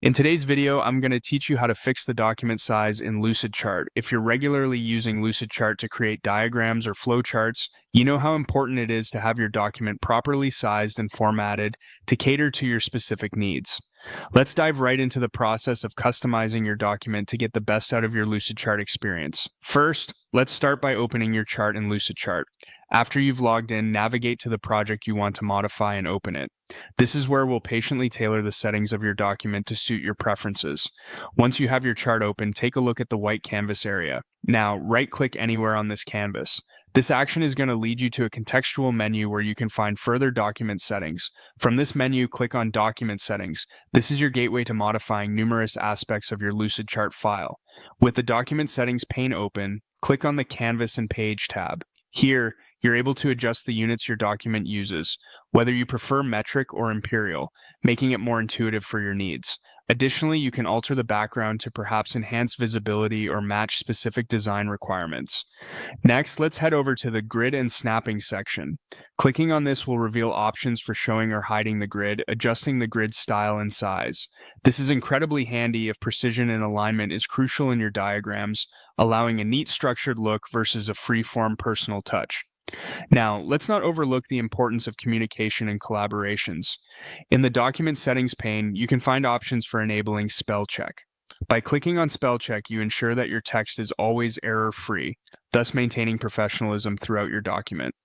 In today's video, I'm going to teach you how to fix the document size in Lucidchart. If you're regularly using Lucidchart to create diagrams or flowcharts, you know how important it is to have your document properly sized and formatted to cater to your specific needs. Let's dive right into the process of customizing your document to get the best out of your Lucidchart experience. First, let's start by opening your chart in Lucidchart. After you've logged in, navigate to the project you want to modify and open it. This is where we'll patiently tailor the settings of your document to suit your preferences. Once you have your chart open, take a look at the white canvas area. Now, right-click anywhere on this canvas. This action is going to lead you to a contextual menu where you can find further document settings. From this menu, click on Document Settings. This is your gateway to modifying numerous aspects of your Lucidchart file. With the Document Settings pane open, click on the Canvas and Page tab. Here, you're able to adjust the units your document uses, whether you prefer metric or imperial, making it more intuitive for your needs. Additionally, you can alter the background to perhaps enhance visibility or match specific design requirements. Next, let's head over to the Grid and Snapping section. Clicking on this will reveal options for showing or hiding the grid, adjusting the grid style and size. This is incredibly handy if precision and alignment is crucial in your diagrams, allowing a neat structured look versus a free-form personal touch. Now, let's not overlook the importance of communication and collaborations. In the Document Settings pane, you can find options for enabling spell check. By clicking on spell check, you ensure that your text is always error-free, thus maintaining professionalism throughout your document.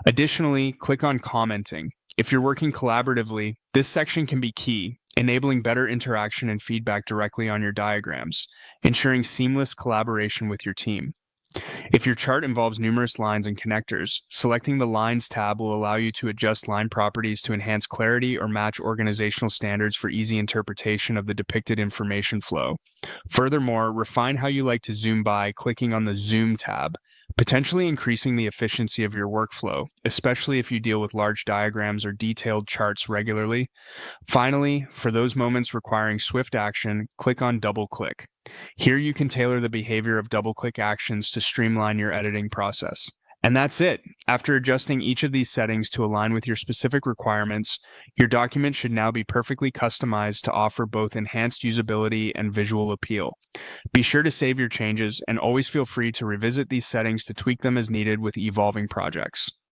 Additionally, click on commenting. If you're working collaboratively, this section can be key, enabling better interaction and feedback directly on your diagrams, ensuring seamless collaboration with your team. If your chart involves numerous lines and connectors, selecting the Lines tab will allow you to adjust line properties to enhance clarity or match organizational standards for easy interpretation of the depicted information flow. Furthermore, refine how you like to zoom by clicking on the Zoom tab, potentially increasing the efficiency of your workflow, especially if you deal with large diagrams or detailed charts regularly. Finally, for those moments requiring swift action, click on Double Click. Here you can tailor the behavior of double-click actions to streamline your editing process. And that's it. After adjusting each of these settings to align with your specific requirements, your document should now be perfectly customized to offer both enhanced usability and visual appeal. Be sure to save your changes and always feel free to revisit these settings to tweak them as needed with evolving projects.